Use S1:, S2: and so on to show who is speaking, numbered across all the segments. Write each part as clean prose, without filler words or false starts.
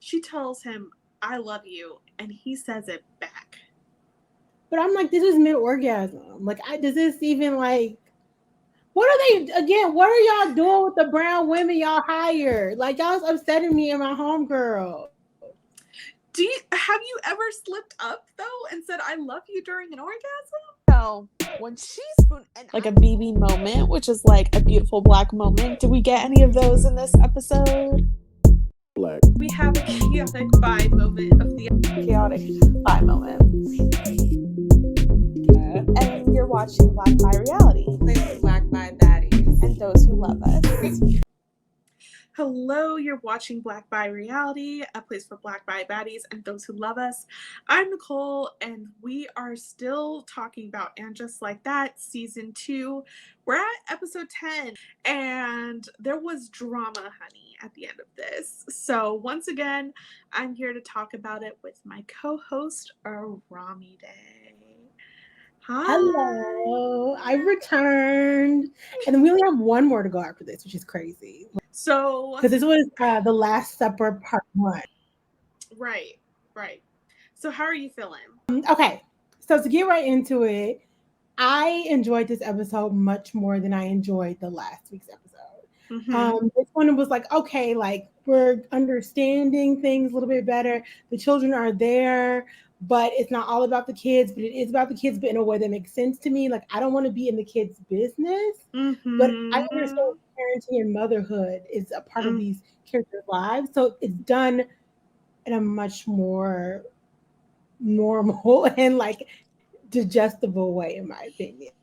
S1: she tells him, I love you, and he says it back.
S2: But I'm like, this is mid orgasm. Like, does this even like? What are they again? What are y'all doing with the brown women y'all hired? Like, y'all's upsetting me and my homegirl.
S1: Have you ever slipped up though and said I love you during an orgasm?
S3: So when she spoon and like a BB moment, which is like a beautiful black moment. Did we get any of those in this episode?
S2: Black.
S1: We have a chaotic bi moment of the
S3: Chaotic bi moment. And you're watching Black Bi Reality.
S4: Black Bi Baddies.
S3: And those who love us.
S1: Hello, you're watching Black Bi Reality, a place for Black Bi Baddies and those who love us. I'm Nicole, and we are still talking about And Just Like That, Season 2. We're at episode 10, and there was drama, honey, at the end of this. So once again, I'm here to talk about it with my co-host, Aramide. Hi.
S2: Hello, I returned, and then we only have one more to go after this, which is crazy.
S1: So,
S2: because this was the Last Supper Part 1.
S1: Right. So how are you feeling?
S2: Okay, so to get right into it, I enjoyed this episode much more than I enjoyed the last week's episode.
S1: Mm-hmm.
S2: This one was like, okay, like we're understanding things a little bit better. The children are there, but it's not all about the kids, but it is about the kids, but in a way that makes sense to me. Like, I don't want to be in the kids' business, but I understand parenting and motherhood is a part of these characters' lives. So it's done in a much more normal and like digestible way, in my opinion.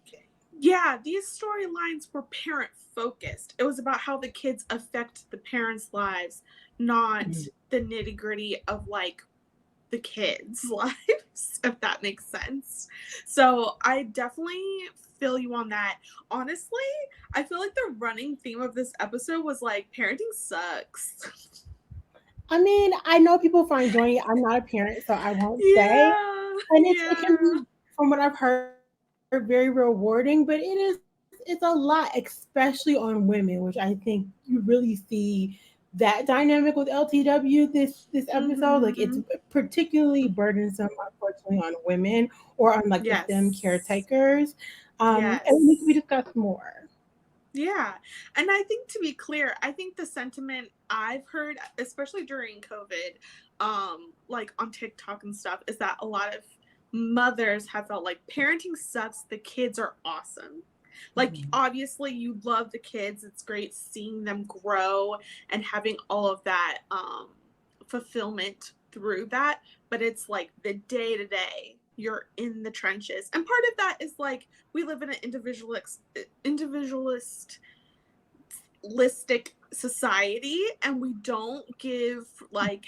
S1: Yeah, these storylines were parent focused. It was about how the kids affect the parents' lives, not the nitty gritty of like the kids' lives, if that makes sense. So I definitely feel you on that. Honestly, I feel like the running theme of this episode was like parenting sucks.
S2: I mean, I know people find enjoying it. I'm not a parent, so I won't say. And it can be, from what I've heard, very rewarding, but it's a lot, especially on women, which I think you really see that dynamic with LTW this episode. Like, it's particularly burdensome, unfortunately, on women or on like the STEM caretakers. And it needs to be discussed more.
S1: Yeah. And I think, to be clear, I think the sentiment I've heard, especially during COVID, like on TikTok and stuff, is that a lot of mothers have felt like parenting sucks, the kids are awesome. Like, obviously you love the kids, it's great seeing them grow and having all of that fulfillment through that, but it's like the day to day, you're in the trenches. And part of that is like we live in an individualistic society, and we don't give like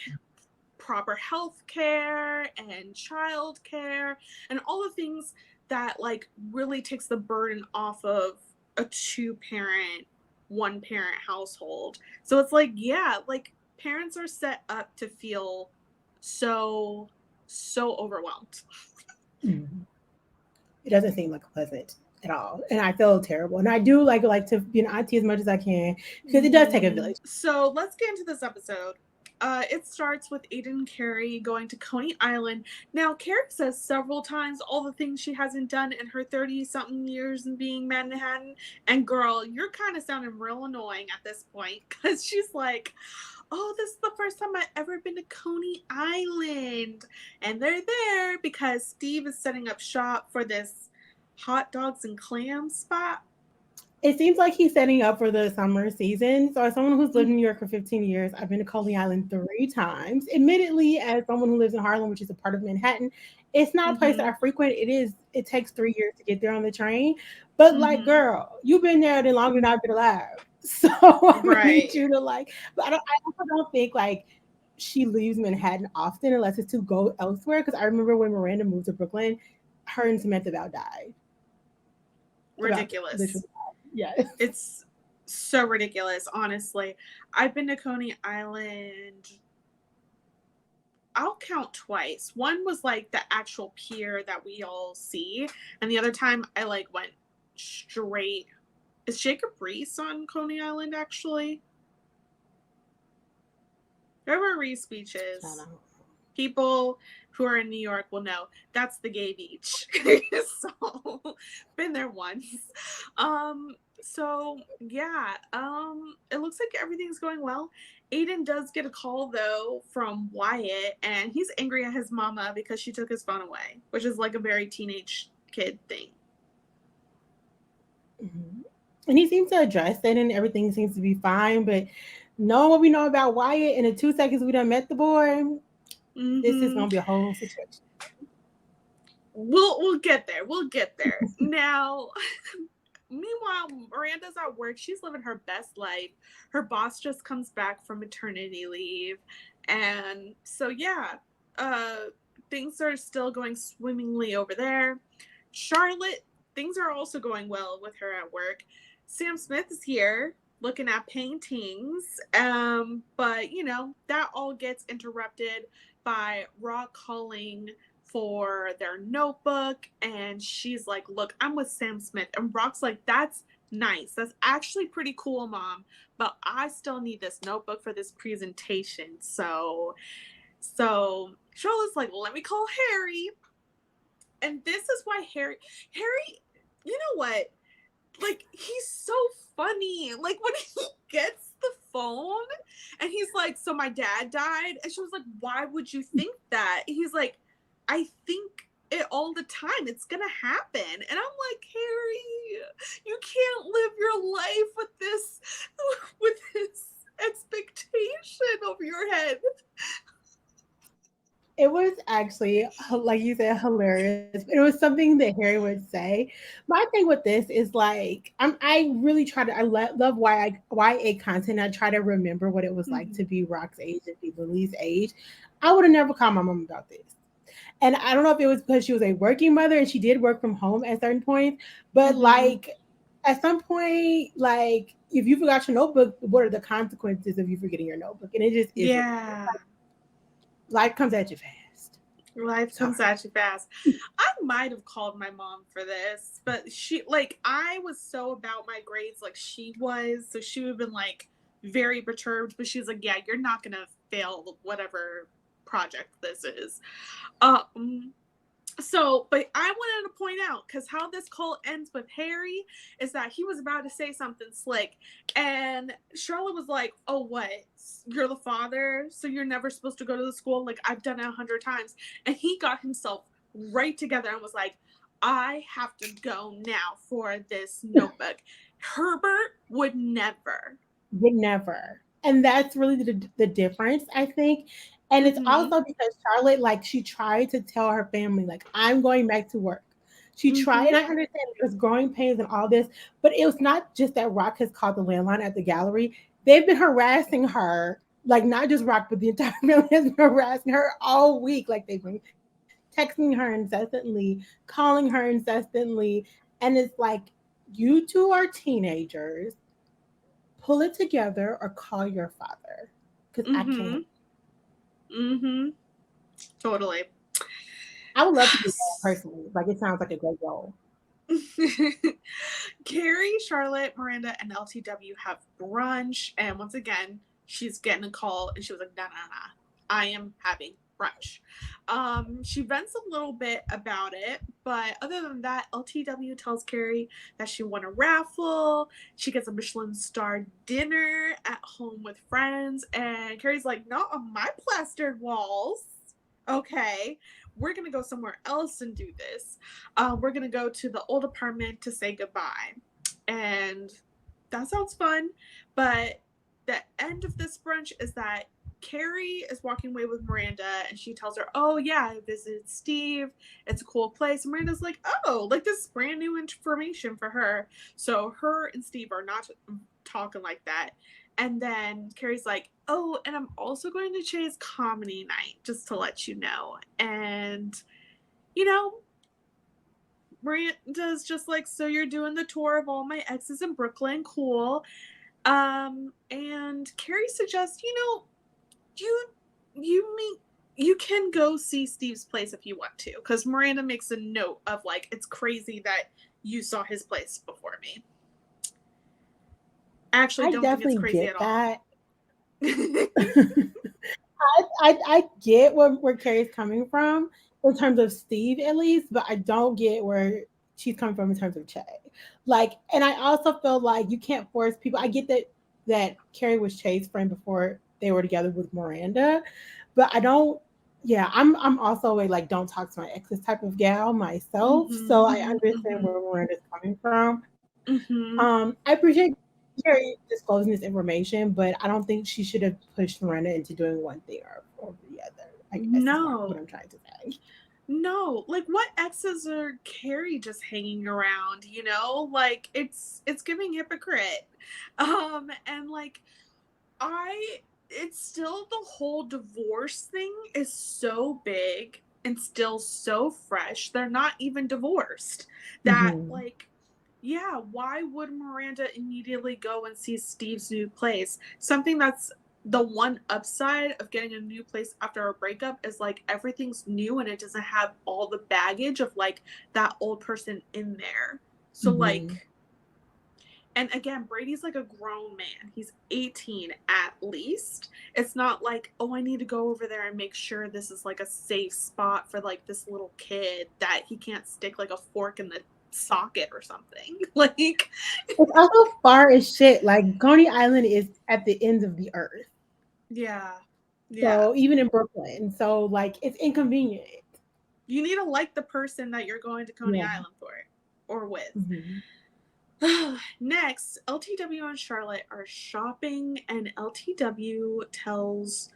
S1: proper health care and child care and all the things that like really takes the burden off of a 2-parent, 1-parent household. So it's like, yeah, like parents are set up to feel so overwhelmed.
S2: It doesn't seem like pleasant at all, and I feel terrible. And I do like to be an auntie as much as I can, because it does take a village.
S1: So let's get into this episode. It starts with Aiden and Carrie going to Coney Island. Now, Carrie says several times all the things she hasn't done in her 30-something years in being Manhattan. And girl, you're kind of sounding real annoying at this point, because she's like, oh, this is the first time I've ever been to Coney Island. And they're there because Steve is setting up shop for this hot dogs and clams spot.
S2: It seems like he's setting up for the summer season. So, as someone who's lived in New York for 15 years, I've been to Coney Island 3 times. Admittedly, as someone who lives in Harlem, which is a part of Manhattan, it's not a place that I frequent. It takes 3 years to get there on the train. But like, girl, you've been there longer than I've been alive. So I need you to like. But I also don't think like she leaves Manhattan often unless it's to go elsewhere. Because I remember when Miranda moved to Brooklyn, her and Samantha Val died.
S1: Ridiculous.
S2: Yes.
S1: It's so ridiculous, honestly. I've been to Coney Island, I'll count twice. One was like the actual pier that we all see, and the other time I like went straight. Is Jacob Reese on Coney Island, actually? Wherever Reese Beach is,
S2: I don't know.
S1: people who are in New York will know that's the gay beach. So been there once. So yeah, it looks like everything's going well. Aiden does get a call though from Wyatt, and he's angry at his mama because she took his phone away, which is like a very teenage kid thing.
S2: Mm-hmm. And he seems to address it, and everything seems to be fine. But knowing what we know about Wyatt, in the 2 seconds we done met the boy, this is gonna be a whole situation.
S1: We'll get there. We'll get there. Now, meanwhile, Miranda's at work. She's living her best life. Her boss just comes back from maternity leave. And so, yeah, things are still going swimmingly over there. Charlotte, things are also going well with her at work. Sam Smith is here looking at paintings. But, you know, that all gets interrupted by Rock calling for their notebook, and she's like, look, I'm with Sam Smith. And Rock's like, that's nice, that's actually pretty cool, Mom, but I still need this notebook for this presentation. So Charlotte's like, let me call Harry. And this is why Harry, you know what, like, he's so funny. Like, when he gets the phone and he's like, so my dad died, and she was like, why would you think that? He's like, I think it all the time. It's gonna happen. And I'm like, Harry, you can't live your life with this expectation over your head.
S2: It was actually, like you said, hilarious. It was something that Harry would say. My thing with this is like, I really try to, love YA content. I try to remember what it was like to be Rock's age and be Lily's age. I would have never called my mom about this. And I don't know if it was because she was a working mother and she did work from home at certain points, but like at some point, like if you forgot your notebook, what are the consequences of you forgetting your notebook? And it just isn't.
S1: Yeah.
S2: Life comes at you fast.
S1: Life comes at you fast. I might have called my mom for this, but she, like, I was so about my grades like she was, so she would have been like very perturbed, but she's like, yeah, you're not gonna fail whatever project this is. So, but I wanted to point out, because how this call ends with Harry is that he was about to say something slick, and Charlotte was like, oh, what? You're the father, so you're never supposed to go to the school? Like, I've done it 100 times. And he got himself right together and was like, I have to go now for this notebook. Herbert would never.
S2: And that's really the difference, I think. And it's also because Charlotte, like, she tried to tell her family, like, I'm going back to work. She tried, and I understand there's growing pains and all this, but it was not just that Rock has called the landline at the gallery. They've been harassing her, like, not just Rock, but the entire family has been harassing her all week. Like, they've been texting her incessantly, calling her incessantly. And it's like, you two are teenagers. Pull it together or call your father. Because I can't.
S1: Totally.
S2: I would love to do that personally. Like, it sounds like a great role.
S1: Carrie, Charlotte, Miranda, and LTW have brunch, and once again, she's getting a call, and she was like, nah, I am having brunch. She vents a little bit about it, but other than that, LTW tells Carrie that she won a raffle, she gets a Michelin star dinner at home with friends, and Carrie's like, not on my plastered walls. Okay, we're gonna go somewhere else and do this. We're gonna go to the old apartment to say goodbye. And that sounds fun, but the end of this brunch is that Carrie is walking away with Miranda, and she tells her, oh yeah, I visited Steve, it's a cool place. And Miranda's like, oh, like, this is brand new information for her. So her and Steve are not talking like that. And then Carrie's like, oh, and I'm also going to Che's comedy night, just to let you know. And, you know, Miranda's just like, so you're doing the tour of all my exes in Brooklyn, cool. And Carrie suggests, you know, you can go see Steve's place if you want to, because Miranda makes a note of, like, it's crazy that you saw his place before me. I actually don't think it's crazy at all.
S2: I get where Carrie's coming from in terms of Steve, at least, but I don't get where she's coming from in terms of Che. Like, and I also feel like you can't force people. I get that Carrie was Che's friend before they were together with Miranda, but I don't. Yeah, I'm also a like don't talk to my exes type of gal myself, so I understand where Miranda's coming from. I appreciate Carrie disclosing this information, but I don't think she should have pushed Miranda into doing one thing or the other. I guess is what
S1: No.
S2: I'm trying to say.
S1: No, like what exes are Carrie just hanging around, you know? Like it's giving hypocrite. And like I it's still the whole divorce thing is so big and still so fresh. They're not even divorced. That
S2: Mm-hmm.
S1: like yeah, why would Miranda immediately go and see Steve's new place? Something that's the one upside of getting a new place after a breakup is like everything's new and it doesn't have all the baggage of like that old person in there. So
S2: Mm-hmm.
S1: like and again, Brady's like a grown man. He's 18 at least. It's not like, oh, I need to go over there and make sure this is like a safe spot for like this little kid that he can't stick like a fork in the socket or something. Like,
S2: It's also far as shit. Like Coney Island is at the ends of the earth.
S1: yeah. Yeah.
S2: So even in Brooklyn. So like it's inconvenient.
S1: You need to like the person that you're going to Coney
S2: Yeah.
S1: Island for or with.
S2: Mm-hmm.
S1: Next, LTW and Charlotte are shopping, and LTW tells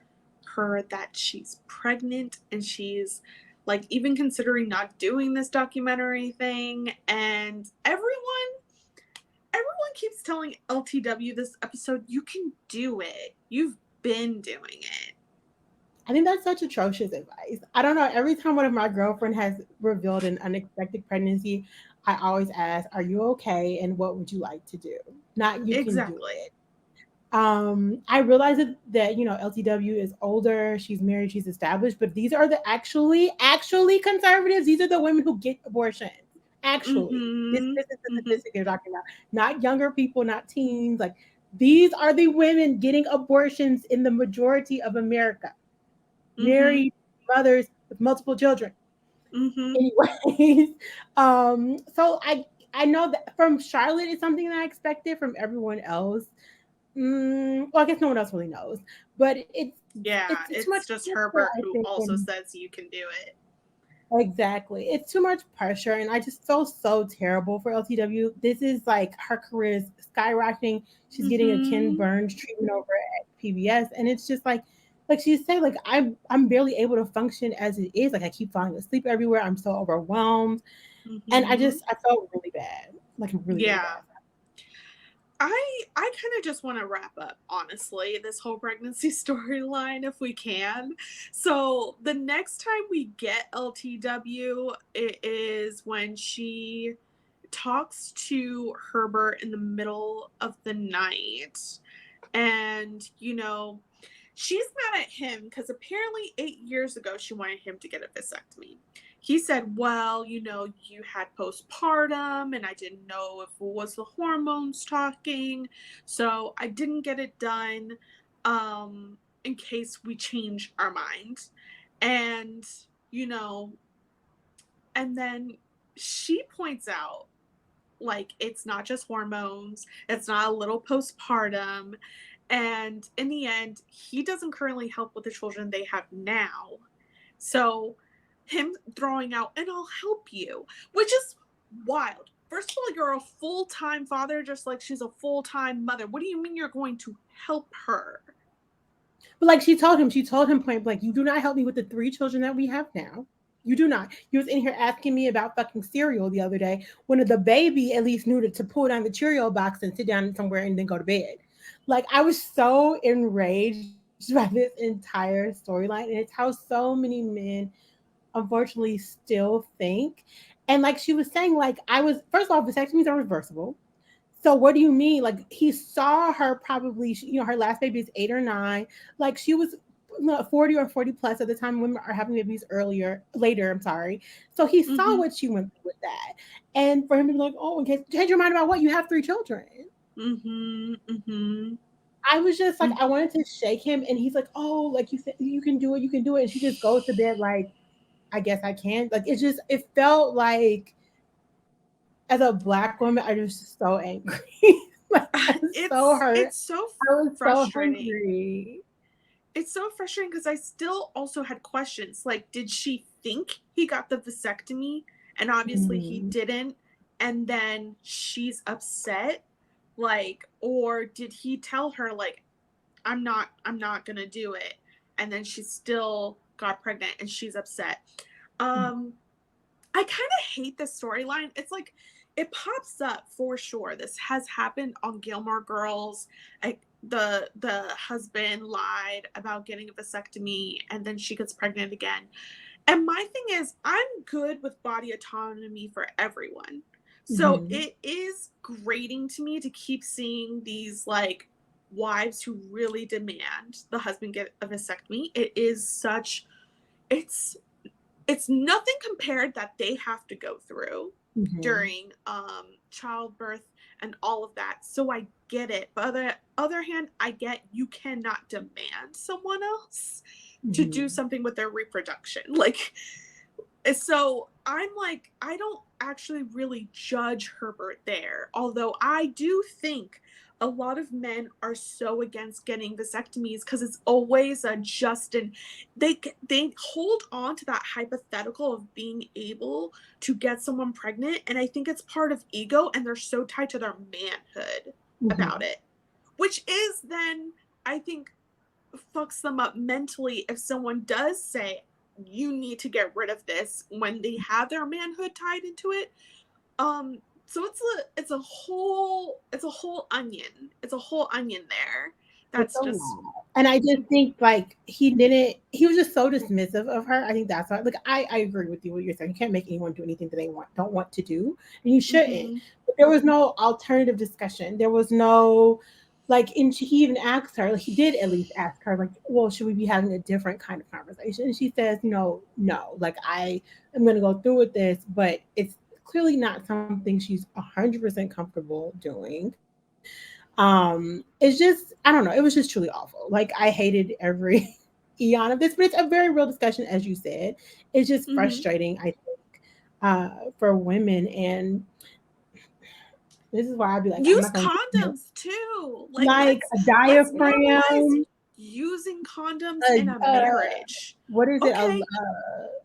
S1: her that she's pregnant and she's like even considering not doing this documentary thing. And everyone keeps telling LTW this episode, you can do it. You've been doing it.
S2: I think that's such atrocious advice. I don't know. Every time one of my girlfriend has revealed an unexpected pregnancy, I always ask, "Are you okay? And what would you like to do?" Not you can do
S1: Exactly.
S2: it. I realize that LTW is older, she's married, she's established, but these are the actually conservatives. These are the women who get abortions. Actually,
S1: Mm-hmm.
S2: this is the
S1: Mm-hmm.
S2: statistic they're talking about. Not younger people, not teens. Like these are the women getting abortions in the majority of America.
S1: Mm-hmm.
S2: Married mothers with multiple children.
S1: Mm-hmm.
S2: Anyways, so I know that from Charlotte is something that I expected from everyone else. Well, I guess no one else really knows, but
S1: Yeah,
S2: it's too much
S1: it's just
S2: pressure.
S1: Herbert
S2: I
S1: who
S2: think
S1: also says you can do it.
S2: exactly, it's too much pressure, and I just feel so terrible for LTW. This is like her career is skyrocketing. She's getting a Ken
S1: Mm-hmm.
S2: Burns treatment over at PBS, and it's just like she said, like I'm barely able to function as it is. Like I keep falling asleep everywhere. I'm so overwhelmed, and
S1: Mm-hmm.
S2: I felt really bad, like really
S1: Yeah.
S2: bad.
S1: I kind of just want to wrap up, honestly, this whole pregnancy storyline if we can. So the next time we get LTW, it is when she talks to Herbert in the middle of the night. And, she's mad at him because apparently 8 years ago she wanted him to get a vasectomy. He said, well, you had postpartum and I didn't know if it was the hormones talking. So I didn't get it done in case we change our mind. And, you know, and then she points out like it's not just hormones, it's not a little postpartum, and in the end he doesn't currently help with the children they have now. So him throwing out and I'll help you, which is wild. First of all, you're a full-time father just like she's a full-time mother. What do you mean you're going to help her?
S2: But like she told him point blank, you do not help me with the 3 children that we have now. You do not. You was in here asking me about fucking cereal the other day when the baby at least knew to pull down the Cheerio box and sit down somewhere and then go to bed. Like I was so enraged by this entire storyline, and it's how so many men unfortunately still think. And like she was saying, like I was first of all, vasectomies are reversible. So what do you mean? Like he saw her probably, her last baby is 8 or 9. Like she was 40 or 40 plus at the time. Women are having babies later. I'm sorry. So he saw
S1: Mm-hmm.
S2: what she went through with that, and for him to be like, oh, in case change your mind about what you have 3 children.
S1: Mm-hmm. Mm-hmm.
S2: I was just like, I wanted to shake him, and he's like, "Oh, like you said, you can do it, you can do it." And she just goes to bed like, "I guess I can." Like it felt like, as a Black woman, I was just so angry. Like I was so hurt.
S1: It's so
S2: I was so
S1: frustrating.
S2: hungry.
S1: It's so frustrating because I still also had questions. Like, did she think he got the vasectomy? And obviously he didn't. And then she's upset. Like, or did he tell her, like, I'm not gonna do it? And then she still got pregnant and she's upset. I kind of hate this storyline. It's like it pops up for sure. This has happened on Gilmore Girls. The husband lied about getting a vasectomy and then she gets pregnant again. And my thing is, I'm good with body autonomy for everyone. So it is grating to me to keep seeing these like wives who really demand the husband get a vasectomy. It is such, it's nothing compared that they have to go through during childbirth and all of that. So I get it. But on the other hand, I get you cannot demand someone else to do something with their reproduction. Like, so I'm like, I don't actually really judge Herbert there. Although I do think a lot of men are so against getting vasectomies because it's always a Justin. They hold on to that hypothetical of being able to get someone pregnant, and I think it's part of ego, and they're so tied to their manhood about it, which is then I think fucks them up mentally if someone does say you need to get rid of this when they have their manhood tied into it. So it's a whole onion. It's a whole onion there. That's just
S2: lot. And I just think like he was just so dismissive of her. I think that's why, like I agree with you what you're saying. You can't make anyone do anything that they don't want to do. And you shouldn't. But there was no alternative discussion. There was no like, and he even asked her, like he did at least ask her, like, well, should we be having a different kind of conversation? And she says, no, like I am gonna go through with this, but it's clearly not something she's 100% comfortable doing. It's just, I don't know, it was just truly awful. Like I hated every eon of this, but it's a very real discussion, as you said. It's just frustrating, I think, for women. And this is why I'd be like, I'm
S1: use
S2: not gonna
S1: condoms too.
S2: like a
S1: let's
S2: diaphragm,
S1: normalize using condoms in a marriage.
S2: What is it?
S1: Okay.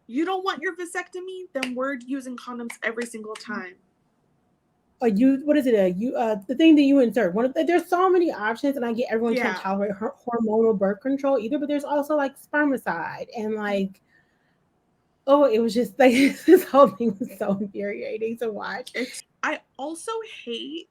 S1: You don't want your vasectomy? Then we're using condoms every single time.
S2: What is it? The thing that you insert. There's so many options, and I get everyone can't tolerate hormonal birth control either. But there's also like spermicide and like, oh, it was just like this whole thing was so infuriating to watch.
S1: I also hate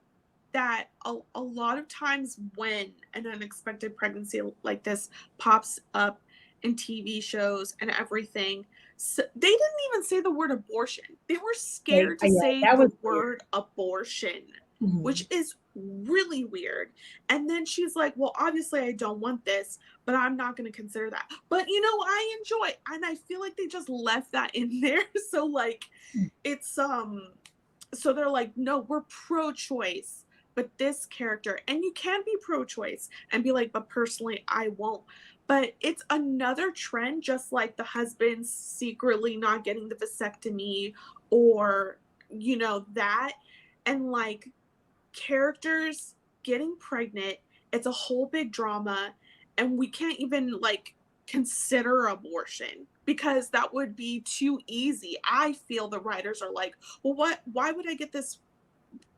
S1: that a lot of times when an unexpected pregnancy like this pops up in TV shows and everything, so they didn't even say the word abortion. They were scared to say the word abortion, which is really weird. And then she's like, well, obviously I don't want this, but I'm not going to consider that. But you know, I enjoy it. And I feel like they just left that in there. So like, it's, so they're like, no, we're pro-choice, but this character, and you can be pro-choice and be like, but personally, I won't. But it's another trend, just like the husband secretly not getting the vasectomy or, you know, that. And like characters getting pregnant, it's a whole big drama. And we can't even like consider abortion because that would be too easy. I feel the writers are like, well, why would I get this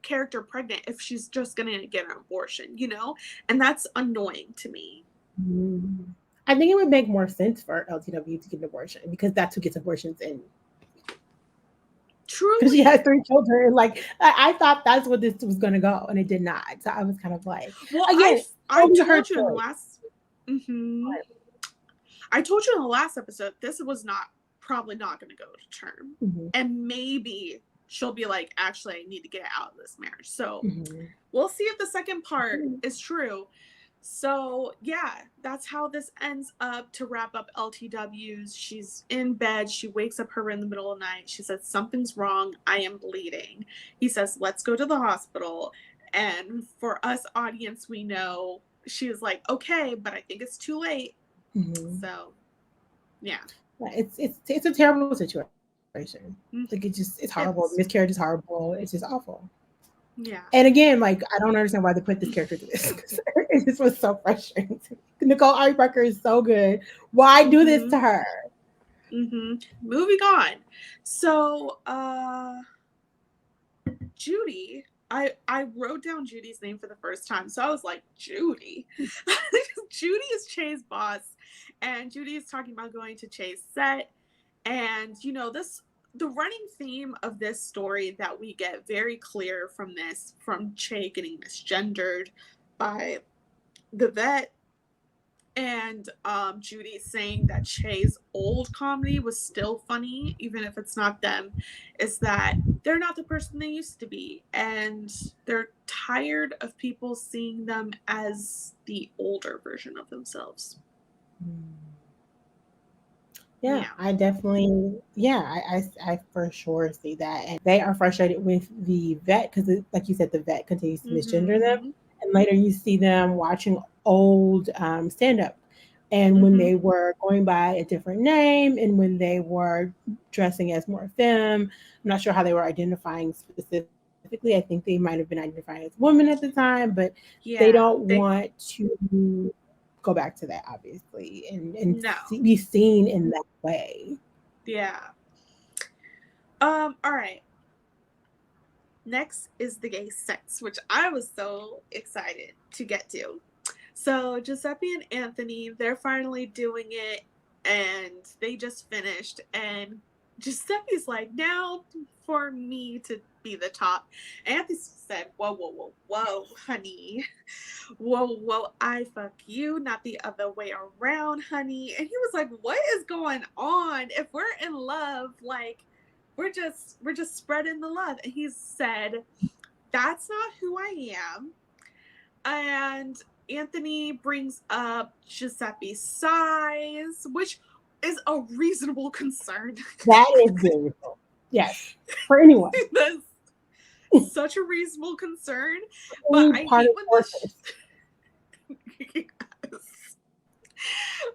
S1: character pregnant if she's just going to get an abortion, you know? And that's annoying to me.
S2: I think it would make more sense for LTW to get an abortion because that's who gets abortions in.
S1: Truly.
S2: Because she has 3 children. And like, I thought that's what this was going to go, and it did not. So I was kind of like,
S1: well, again, I told you in the last. I told you in the last episode, this was probably not going to go to term, and maybe she'll be like, actually, I need to get out of this marriage. So we'll see if the second part is true. So yeah, that's how this ends up. To wrap up LTWs, she's in bed. She wakes up her in the middle of the night. She says, something's wrong. I am bleeding. He says, let's go to the hospital. And for us audience, we know she was like, okay, but I think it's too late.
S2: Mm-hmm.
S1: So, yeah.
S2: It's a terrible situation. Like it's horrible. Miscarriage is horrible. It's just awful.
S1: Yeah.
S2: And again, like I don't understand why they put this character through this. It just was so frustrating. Nicole Ari Parker is so good. Why do this to her?
S1: Moving on. So, Judy, I wrote down Judy's name for the first time. So I was like, Judy. Judy is Che's boss. And Judy is talking about going to Che's set. And, you know, the running theme of this story that we get very clear from Che getting misgendered by the vet, and Judy saying that Che's old comedy was still funny, even if it's not them, is that they're not the person they used to be. And they're tired of people seeing them as the older version of themselves.
S2: Yeah, I definitely, I for sure see that. And they are frustrated with the vet because, like you said, the vet continues to misgender them. And later you see them watching old stand-up. And when they were going by a different name and when they were dressing as more femme, I'm not sure how they were identifying specifically. I think they might have been identifying as women at the time, but they don't want to go back to that, obviously, and be seen in that way.
S1: Yeah. All right. Next is the gay sex, which I was so excited to get to. So Giuseppe and Anthony, they're finally doing it, and they just finished. And Giuseppe's like, now for me to be the top. Anthony said, whoa, whoa, whoa, whoa, honey. Whoa, I fuck you, not the other way around, honey. And he was like, what is going on? If we're in love, like, we're just spreading the love. And he said, that's not who I am. And Anthony brings up Giuseppe's size, which is a reasonable concern.
S2: That is beautiful. Yes, for anyone.
S1: That's such a reasonable concern. But I hate when this... Yes.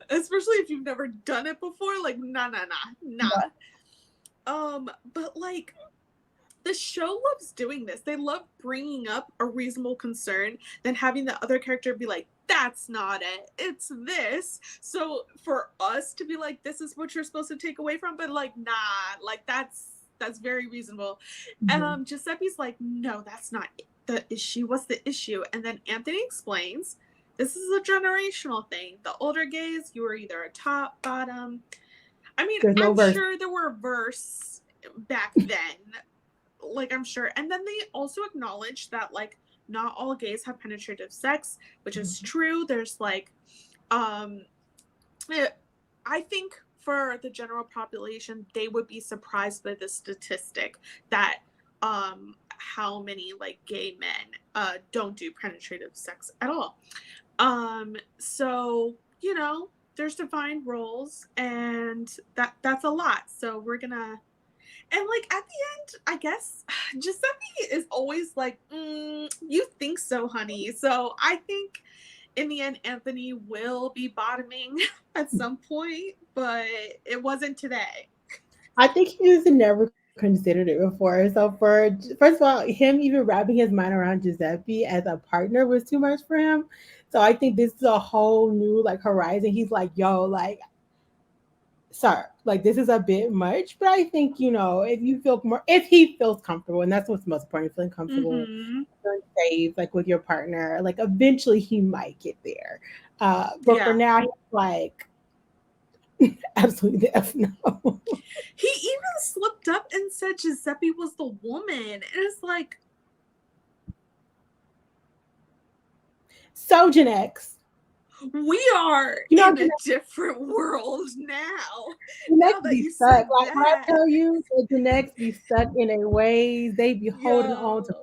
S1: Especially if you've never done it before. Like, nah. But like, the show loves doing this. They love bringing up a reasonable concern, then having the other character be like, that's not it. It's this. So for us to be like, this is what you're supposed to take away from, but like, nah, like that's very reasonable. Giuseppe's like, no, that's not the issue. What's the issue? And then Anthony explains, this is a generational thing. The older gays, you were either a top, bottom. I mean, I'm sure there were verse back then. Like, I'm sure. And then they also acknowledge that, like, not all gays have penetrative sex, which is true. There's, like, I think for the general population, they would be surprised by the statistic that how many, like, gay men don't do penetrative sex at all. So, you know, there's defined roles, and that's a lot. So we're gonna... And, like, at the end, I guess, Giuseppe is always like, you think so, honey. So I think, in the end, Anthony will be bottoming at some point, but it wasn't today.
S2: I think he just never considered it before. So first of all, him even wrapping his mind around Giuseppe as a partner was too much for him. So I think this is a whole new, like, horizon. He's like, yo, like, sir, like, this is a bit much, but I think, you know, if he feels comfortable, and that's what's most important, feeling comfortable, feeling safe, like, with your partner, like, eventually he might get there. But for now, he's like, absolutely the F no.
S1: He even slipped up and said Giuseppe was the woman. And it's like,
S2: so Gen X,
S1: we are in a different world now.
S2: Now that you stuck. Like, when I tell you, the Gen X be stuck in a ways, they be holding on to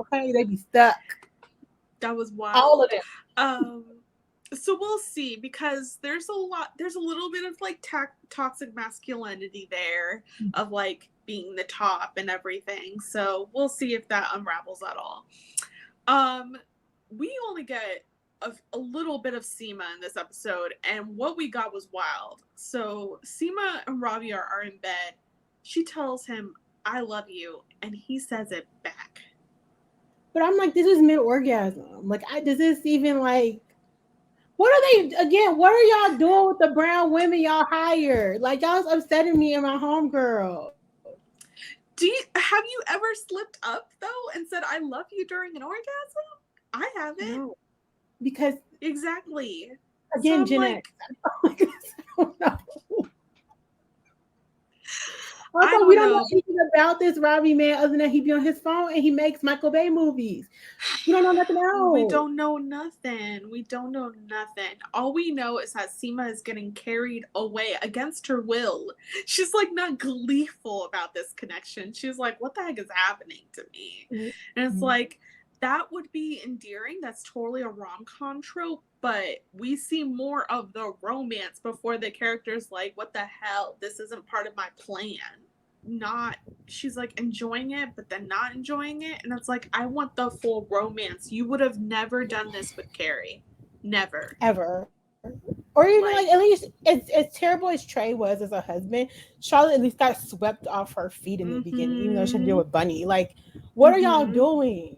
S2: okay? They be stuck.
S1: That was wild.
S2: All of them.
S1: So we'll see, because there's a little bit of, like, toxic masculinity there, of, like, being the top and everything. So we'll see if that unravels at all. We only get a little bit of Seema in this episode, and what we got was wild. So Seema and Ravi are in bed. She tells him, "I love you," and he says it back.
S2: But I'm like, this is mid-orgasm. Like, does this even like? What are they again? What are y'all doing with the brown women y'all hired? Like, y'all's upsetting me and my homegirl.
S1: Have you ever slipped up though and said "I love you" during an orgasm? I haven't.
S2: No, because
S1: exactly.
S2: Again,
S1: so
S2: Gen X. I don't know. Also, we don't know anything about this Ravi man other than he be on his phone and he makes Michael Bay movies. We don't know nothing else.
S1: We don't know nothing. All we know is that Seema is getting carried away against her will. She's like not gleeful about this connection. She's like, what the heck is happening to me? Mm-hmm. And it's like, that would be endearing. That's totally a rom-com trope, but we see more of the romance before the character's like, what the hell? This isn't part of my plan. She's like enjoying it, but then not enjoying it. And it's like, I want the full romance. You would have never done this with Carrie. Never.
S2: Ever. Or even like at least as terrible as Trey was as a husband, Charlotte at least got swept off her feet in the beginning, even though she had to deal with Bunny. Like, what are y'all doing?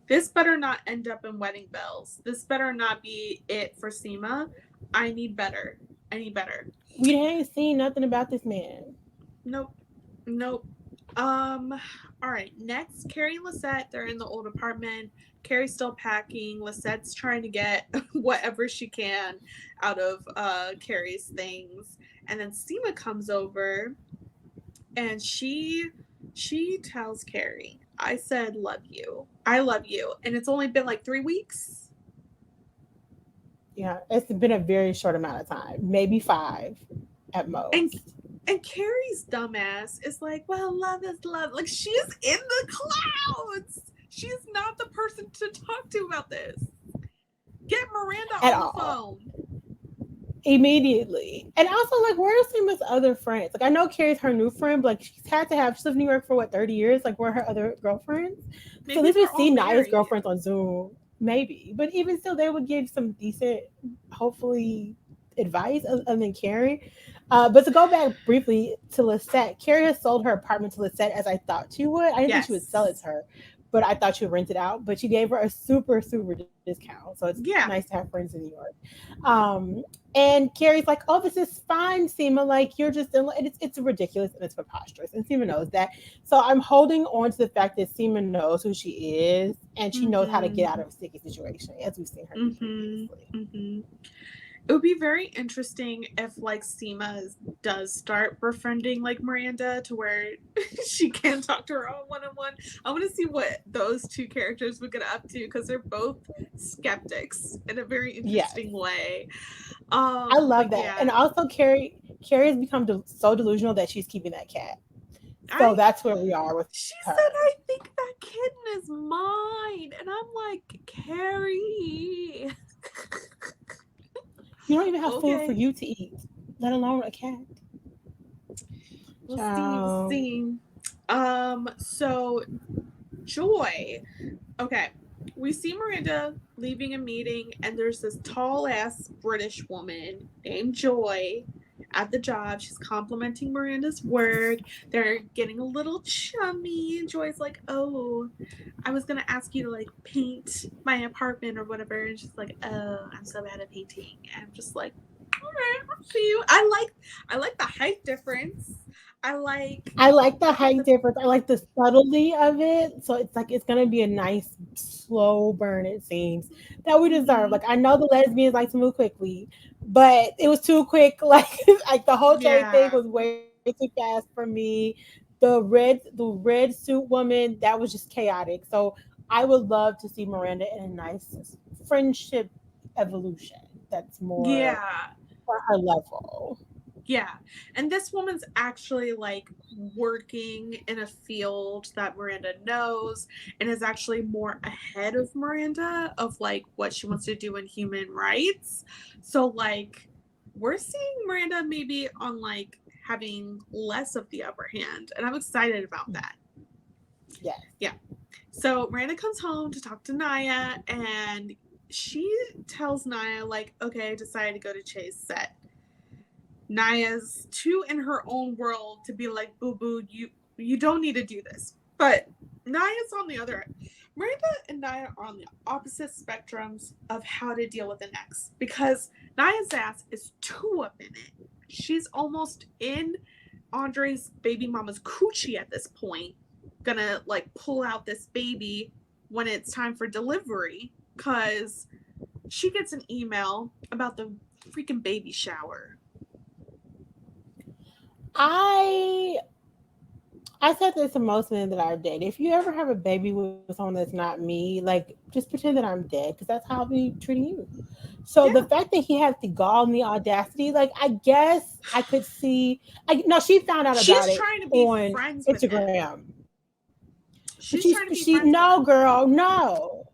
S1: This better not end up in Wedding Bells. This better not be it for Seema. I need better.
S2: We ain't seen nothing about this man.
S1: Nope. All right. Next, Carrie and Lisette, they're in the old apartment. Carrie's still packing. Lisette's trying to get whatever she can out of Carrie's things. And then Seema comes over and she tells Carrie, I said, I love you. And it's only been like 3 weeks.
S2: Yeah, it's been a very short amount of time, maybe 5 at most.
S1: And Carrie's dumbass is like, well, love is love. Like, she's in the clouds. She's not the person to talk to about this. Get Miranda on the phone.
S2: Immediately. And also, like, where are Seema's other friends? Like, I know Carrie's her new friend, but like, she's lived in New York for 30 years? Like, where are her other girlfriends? Maybe so at least we see Nya's girlfriends on Zoom. Maybe. But even still, they would give some decent, hopefully, advice other than Carrie. But to go back briefly to Lisette, Carrie has sold her apartment to Lisette as I thought she would. I didn't think she would sell it to her, but I thought she would rent it out. But she gave her a super, super discount. So it's nice to have friends in New York. And Carrie's like, oh, this is fine, Seema. Like, you're just in, it's ridiculous and it's preposterous. And Seema knows that. So I'm holding on to the fact that Seema knows who she is and she knows how to get out of a sticky situation, as we've seen her do previously.
S1: It would be very interesting if like Seema does start befriending like Miranda to where she can talk to her on one-on-one. I want to see what those two characters would get up to because they're both skeptics in a very interesting way.
S2: I love that. Yeah. And also Carrie has become so delusional that she's keeping that cat. So that's where we are with
S1: she
S2: her.
S1: Said, I think that kitten is mine. And I'm like, Carrie.
S2: You don't even have food for you to eat, let alone a cat.
S1: We'll see. So Joy. Okay. We see Miranda leaving a meeting, and there's this tall ass British woman named Joy at the job. She's complimenting Miranda's work. They're getting a little chummy, and Joy's like, oh, I was gonna ask you to like paint my apartment or whatever. And she's like, oh, I'm so bad at painting. And I'm just like, all right, I'll see you. I like the height difference. I like
S2: the height difference. I like the subtlety of it. So it's like it's gonna be a nice slow burn, it seems, that we deserve. Like, I know the lesbians like to move quickly, but it was too quick. Like the whole trade thing was way too fast for me. The red suit woman, that was just chaotic. So I would love to see Miranda in a nice friendship evolution that's more for her level.
S1: Yeah. And this woman's actually like working in a field that Miranda knows and is actually more ahead of Miranda of like what she wants to do in human rights. So like we're seeing Miranda maybe on like having less of the upper hand. And I'm excited about that.
S2: Yes.
S1: Yeah. So Miranda comes home to talk to Nya, and she tells Nya, like, okay, I decided to go to Che's set. Nya's too in her own world to be like, boo boo, you don't need to do this. But Nya's on the other end. Miranda and Nya are on the opposite spectrums of how to deal with an ex, because Nya's ass is too up in it. She's almost in Andre's baby mama's coochie at this point, gonna like pull out this baby when it's time for delivery, because she gets an email about the freaking baby shower.
S2: I said this to most men that I date. If you ever have a baby with someone that's not me, like, just pretend that I'm dead, because that's how I'll be treating you. So the fact that he has the gall and the audacity, like, I guess I could see. No, she found out about it
S1: trying to be
S2: on
S1: friends
S2: Instagram.
S1: With him. She's trying to be friends
S2: no,
S1: with
S2: girl, no.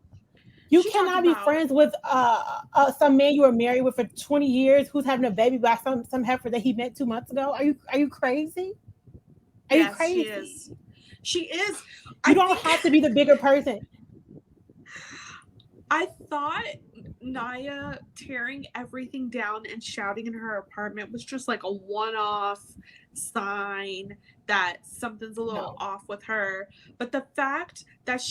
S2: You cannot be friends with some man you were married with for 20 years who's having a baby by some heifer that he met 2 months ago. Are you crazy? Are you crazy?
S1: She is.
S2: You don't have to be the bigger person.
S1: I thought Nya tearing everything down and shouting in her apartment was just like a one-off sign that something's a little off with her. But the fact that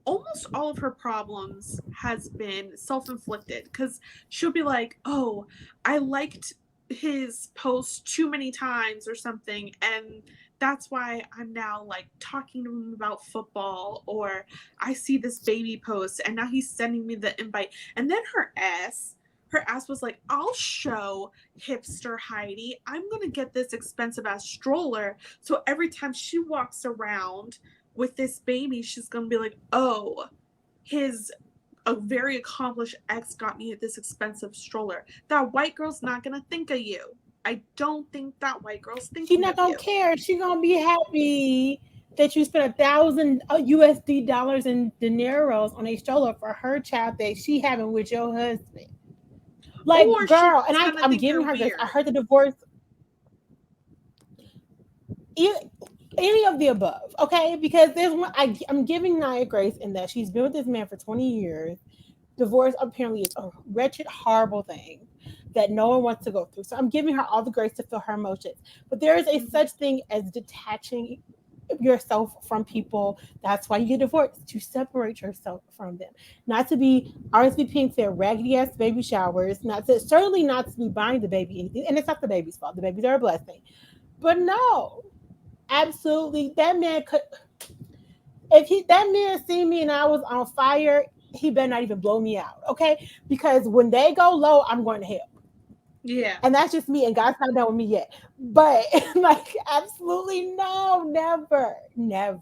S1: almost all of her problems has been self-inflicted, because she'll be like, oh, I liked his post too many times or something, and that's why I'm now like talking to him about football, or I see this baby post and now he's sending me the invite. And then her ass was like, I'll show hipster Heidi, I'm gonna get this expensive ass stroller, so every time she walks around with this baby, she's gonna be like, oh, a very accomplished ex got me this expensive stroller. That white girl's not gonna think of you. I don't think that white girl's thinking.
S2: She's not gonna care. She's gonna be happy that you spent $1,000 USD dollars in dineros on a stroller for her child that she having with your husband. Like, or girl, and I'm giving her this. I heard the divorce. Any of the above, okay? Because there's one. I'm giving Nya grace in that she's been with this man for 20 years. Divorce apparently is a wretched, horrible thing that no one wants to go through. So I'm giving her all the grace to feel her emotions. But there is a such thing as detaching yourself from people. That's why you get divorced, to separate yourself from them. Not to be RSVPing their raggedy ass baby showers, certainly not to be buying the baby anything. And it's not the baby's fault. The babies are a blessing. But no, absolutely, that man could. If that man see me and I was on fire, he better not even blow me out, okay? Because when they go low, I'm going to hell.
S1: Yeah.
S2: And that's just me, and God's not done with me yet. But like, absolutely no, never.
S1: No.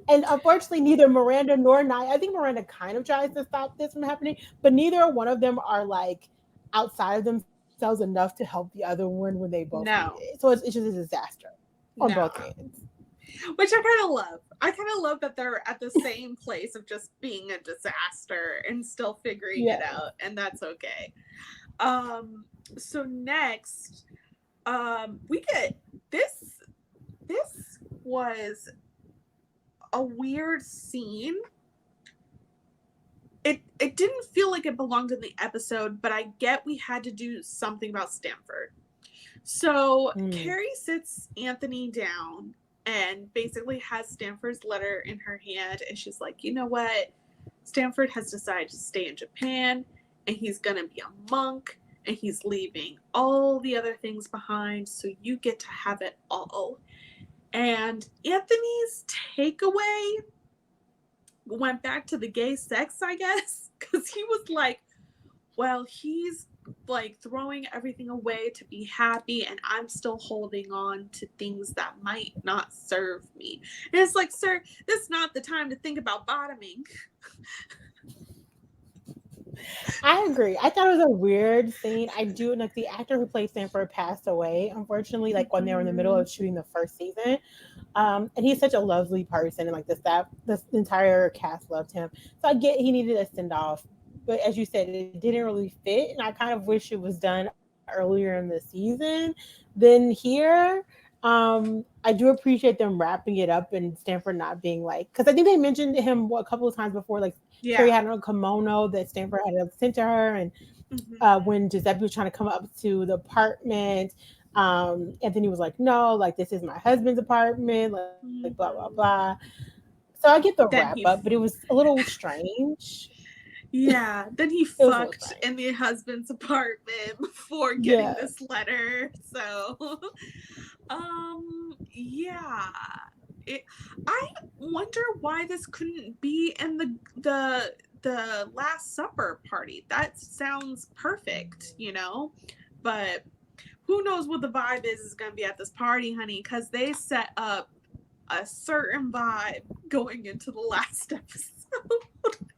S2: And unfortunately, neither Miranda nor Nya, I think Miranda kind of tries to stop this from happening, but neither one of them are like outside of themselves enough to help the other one when they both need it. So it's just a disaster on both ends.
S1: Which I kind of love. I kind of love that they're at the same place of just being a disaster and still figuring it out, and that's okay. So next, we get this. This was a weird scene. It didn't feel like it belonged in the episode, but I get we had to do something about Stanford. So Carrie sits Anthony down and basically has Stanford's letter in her hand, and she's like, you know what? Stanford has decided to stay in Japan, and he's gonna be a monk, and he's leaving all the other things behind, so you get to have it all. And Anthony's takeaway went back to the gay sex, I guess, because he was like, well, he's like throwing everything away to be happy, and I'm still holding on to things that might not serve me. And it's like, sir, this is not the time to think about bottoming.
S2: I agree. I thought it was a weird scene. I do, like, the actor who played Stanford passed away, unfortunately, like when they were in the middle of shooting the first season. And he's such a lovely person, and like the entire cast loved him. So I get he needed a send off, but as you said, it didn't really fit, and I kind of wish it was done earlier in the season than here. I do appreciate them wrapping it up and Stanford not being like, because I think they mentioned him a couple of times before, like Carrie
S1: Yeah.
S2: had a kimono that Stanford had sent to her, and
S1: Mm-hmm.
S2: when Giuseppe was trying to come up to the apartment, Anthony was like, "No, like this is my husband's apartment," like blah blah blah.
S1: Mm-hmm.
S2: So I get the wrap
S1: Then
S2: up, but it was a little strange.
S1: yeah, then he
S2: It was a little
S1: fucked
S2: strange.
S1: in the husband's apartment before getting
S2: Yeah,
S1: this letter. So, yeah. It, I wonder why this couldn't be in the Last Supper party. That sounds perfect, you know? But who knows what the vibe is going to be at this party, honey, cuz they set up a certain vibe going into the last episode.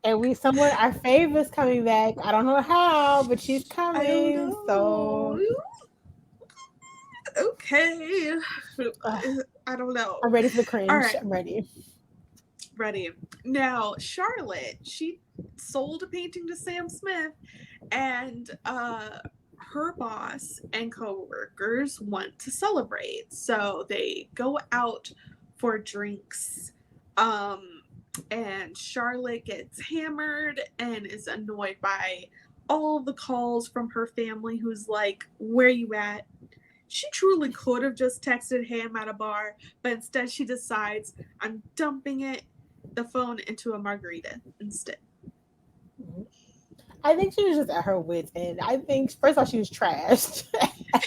S2: and someone our fave is coming back. I don't know how, but she's
S1: I don't
S2: coming.
S1: know.
S2: So
S1: Okay.
S2: uh,
S1: I don't know.
S2: I'm ready for the
S1: All
S2: cringe.
S1: right,
S2: I'm ready.
S1: ready. Now, Charlotte, she sold a painting to Sam Smith, and her boss and coworkers want to celebrate. So they go out for drinks. Um, and Charlotte gets hammered and is annoyed by all the calls from her family who's like, "Where you at?" She truly could have just texted, "Hey, I'm at a bar," but instead she decides, "I'm dumping the phone into a margarita instead."
S2: I think she was just at her wits' end. I think first of all she was trashed.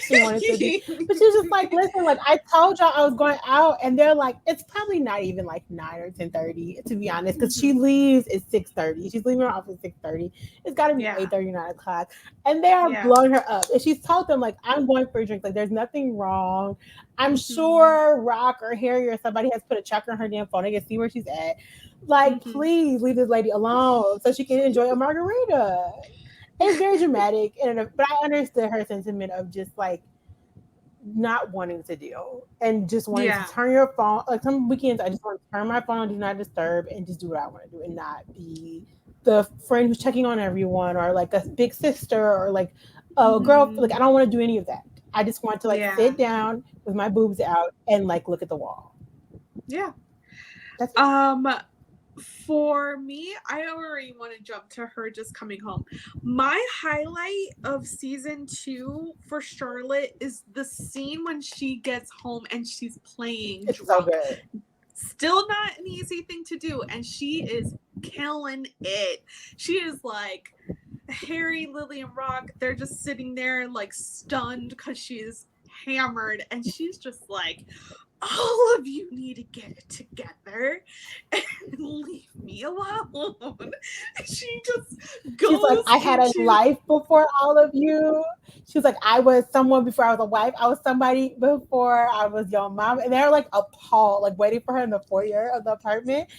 S2: She wanted to be, but she was just like, "Listen, like I told y'all I was going out," and they're like, "It's probably not even like 9 or 10:30 to be honest, because she
S1: Mhm.
S2: leaves at 6:30. She's leaving her office at 6:30. It's got to be
S1: Yeah,
S2: 8:30, 9 o'clock, and they are
S1: yeah.
S2: blowing her up. And she's told them like, "I'm going for a drink. Like there's nothing wrong. I'm
S1: Mhm.
S2: sure Rock or Harry or somebody has put a tracker on her damn phone. They can see where she's at. Like
S1: Mhm.
S2: please leave this lady alone so she can enjoy a margarita." It's very dramatic, but I understood her sentiment of just like not wanting to deal and just wanting to
S1: Yeah.
S2: turn your phone. Like some weekends, I just want to turn my phone on, do not disturb, and just do what I want to do, and not be the friend who's checking on everyone, or like a big sister, or like a girl. Like
S1: Mhm.
S2: I don't want to do any of that. I just want to like
S1: Yeah.
S2: sit down with my boobs out and like look at the wall.
S1: Yeah.
S2: That's it.
S1: Um for me, I already want to jump to her just coming home. My highlight of season 2 for Charlotte is the scene when she gets home and she's playing
S2: It's so
S1: drunk.
S2: good.
S1: Still not an easy thing to do, and she is killing it. She is like Harry, Lily, and Rock, they're just sitting there like stunned because she's hammered, and she's just like, "All of you need to get it together and leave me alone." She just
S2: She's like,
S1: goes
S2: I had a
S1: into,
S2: life before all of you. She was like, I was someone before I was a wife. I was somebody before I was your mom. And they're like appalled, like waiting for her in the foyer of the apartment.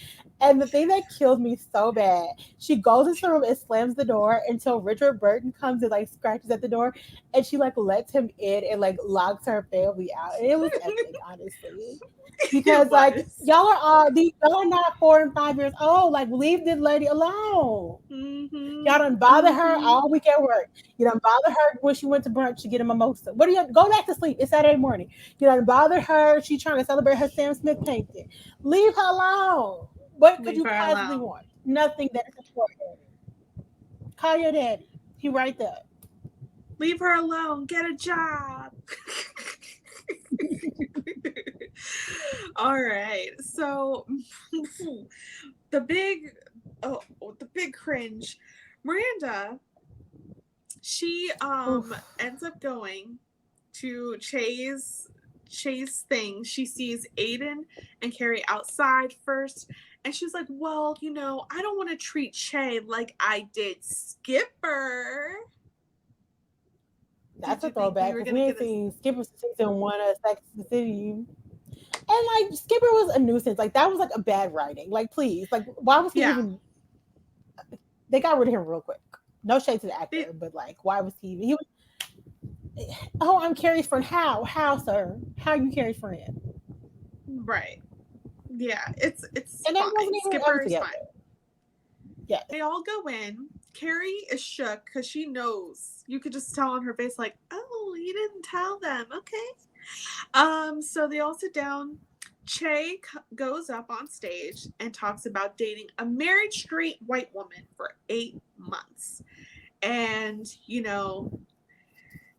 S2: And the thing that kills me so bad, she goes into the room and slams the door until Richard Burton comes and like scratches at the door. And she like lets him in and like locks her family out. And it was epic, honestly.
S1: it
S2: Because like
S1: was.
S2: y'all are not 4 and 5 years old. Like leave this lady alone.
S1: Mm-hmm.
S2: Y'all done bother her
S1: Mm-hmm.
S2: all week at work. You done bother her when she went to brunch to get a mimosa. What do you go back to sleep? It's Saturday morning. You done bother her. She trying to celebrate her Sam Smith painting. Leave her alone. What could
S1: Leave
S2: you
S1: her
S2: possibly
S1: alone.
S2: want? Nothing that is important. Call your daddy. He right there.
S1: Leave her alone. Get a job. All right. So the big the big cringe. Miranda, she
S2: Oof.
S1: ends up going to Chase thing. She sees Aiden and Carrie outside first, and she's like, "Well, I don't want to treat Che like I did Skipper." Did
S2: That's a
S1: you think we
S2: throwback
S1: were
S2: because
S1: gonna
S2: we ain't
S1: get a?
S2: seen Skipper since season 1 of Sex and the City. And like Skipper was a nuisance. Like that was like a bad writing. Like please, like why was he
S1: Yeah,
S2: even? They got rid of him real quick. No shade to the
S1: they,
S2: actor, but like why was he? He was. Oh, I'm Carrie's friend. How, sir? How you Carrie's friend?
S1: right. Yeah, it's
S2: And they wasn't
S1: fine.
S2: even ever
S1: Skipper is
S2: together.
S1: fine.
S2: Yes.
S1: They all go in. Carrie is shook because she knows. You could just tell on her face, like, "Oh you didn't tell them. Okay. So they all sit down. Che goes up on stage and talks about dating a married straight white woman for 8 months. And,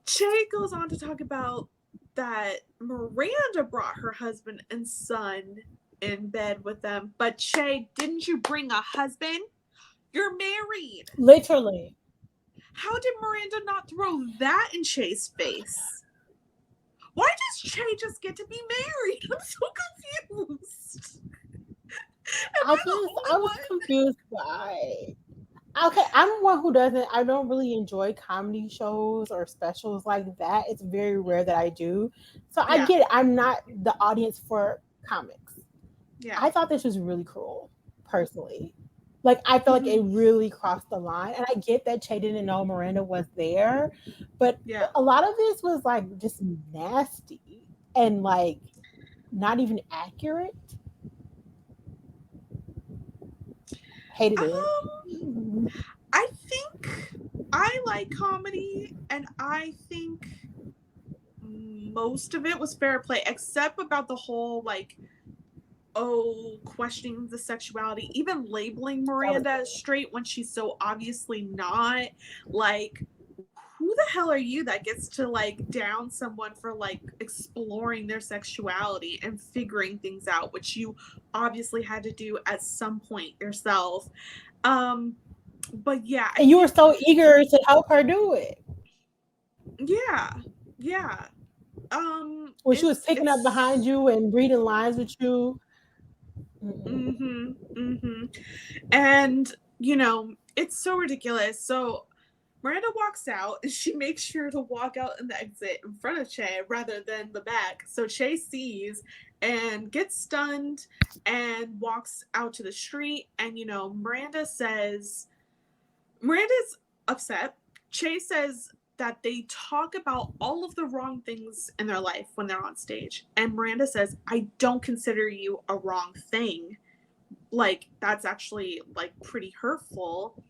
S1: Che goes on to talk about that Miranda brought her husband and son in bed with them. But Che, didn't you bring a husband? You're married.
S2: Literally.
S1: How did Miranda not throw that in Che's face? Why does Che just get to be married? I'm so confused.
S2: I was confused by. Okay, I'm one who I don't really enjoy comedy shows or specials like that. It's very rare that I do. So I get it. I'm not the audience for comics.
S1: Yeah.
S2: I thought this was really cruel, personally. Like, I feel like it really crossed the line. And I get that Che didn't know Miranda was there. But a lot of this was, like, just nasty and, like, not even accurate. Hated it.
S1: I think I like comedy, and I think most of it was fair play, except about the whole, like, questioning the sexuality, even labeling Miranda as straight when she's so obviously not. Like, who the hell are you that gets to, like, down someone for, like, exploring their sexuality and figuring things out, which you obviously had to do at some point yourself. But yeah.
S2: And you were so eager to help her do it.
S1: Yeah.
S2: When she was picking up behind you and reading lines with you.
S1: And, it's so ridiculous. So Miranda walks out and she makes sure to walk out in the exit in front of Che rather than the back. So Che sees and gets stunned and walks out to the street. And, Miranda's upset. Che says that they talk about all of the wrong things in their life when they're on stage. And Miranda says, I don't consider you a wrong thing. Like, that's actually, like, pretty hurtful.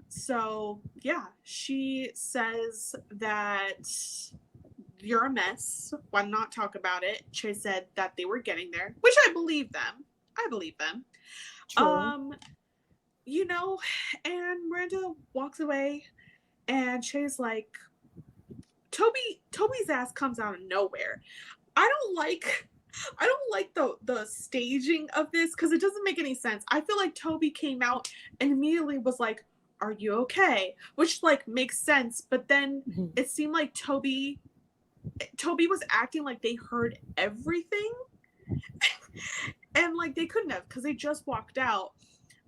S1: So yeah, she says that you're a mess. Why not talk about it? Che said that they were getting there, which I believe them. True. And Miranda walks away and Che's like, Toby's ass comes out of nowhere. I don't like the staging of this because it doesn't make any sense. I feel like Toby came out and immediately was like, are you okay? Which, like, makes sense. But then it seemed like Toby was acting like they heard everything. And, like, they couldn't have because they just walked out.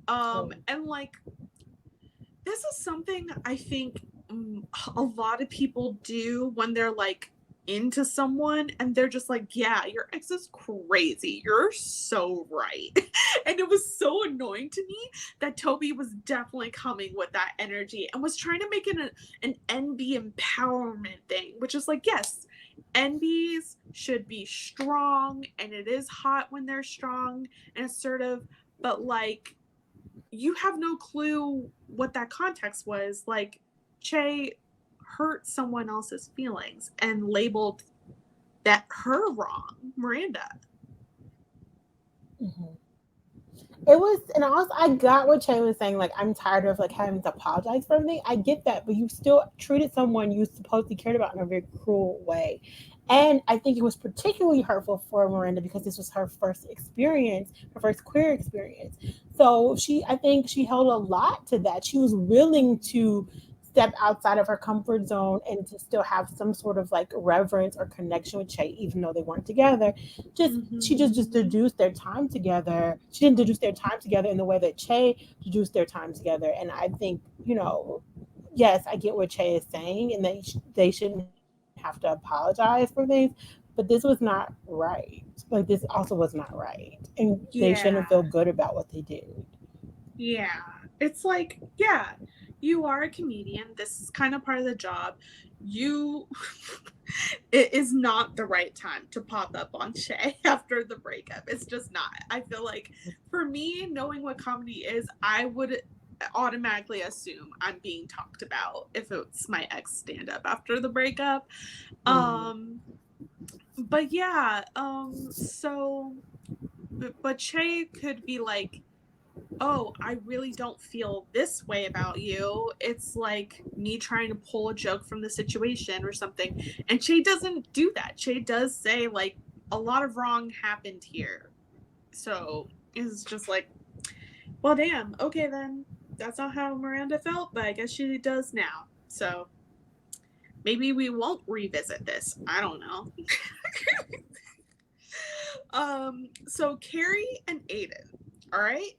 S1: And, like, this is something I think a lot of people do when they're, like, into someone and they're just like, yeah, your ex is crazy, you're so right. And it was so annoying to me that Toby was definitely coming with that energy and was trying to make it an NB empowerment thing, which is like, yes, NBs should be strong and it is hot when they're strong and assertive, but, like, you have no clue what that context was. Like, Che hurt someone else's feelings and labeled that her wrong, Miranda.
S2: It was, and also I got what Che was saying, like, I'm tired of, like, having to apologize for everything. I get that, but you still treated someone you supposedly cared about in a very cruel way. And I think it was particularly hurtful for Miranda because this was her first experience, her first queer experience. So I think she held a lot to that. She was willing to step outside of her comfort zone and to still have some sort of, like, reverence or connection with Che, even though they weren't together. She just deduced their time together. She didn't deduce their time together in the way that Che deduced their time together. And I think, yes, I get what Che is saying, and they shouldn't have to apologize for things, but this was not right. Like, this also was not right, and they shouldn't feel good about what they did.
S1: Yeah, it's like, yeah, you are a comedian. This is kind of part of the job. It is not the right time to pop up on Che after the breakup. It's just not. I feel like, for me, knowing what comedy is, I would automatically assume I'm being talked about if it's my ex stand up after the breakup. But yeah, so but Che could be like, oh, I really don't feel this way about you. It's like me trying to pull a joke from the situation or something. And Che doesn't do that. Che does say, like, a lot of wrong happened here. So it's just like, well, damn, okay then. That's not how Miranda felt, but I guess she does now. So maybe we won't revisit this. I don't know. So Carrie and Aiden, all right?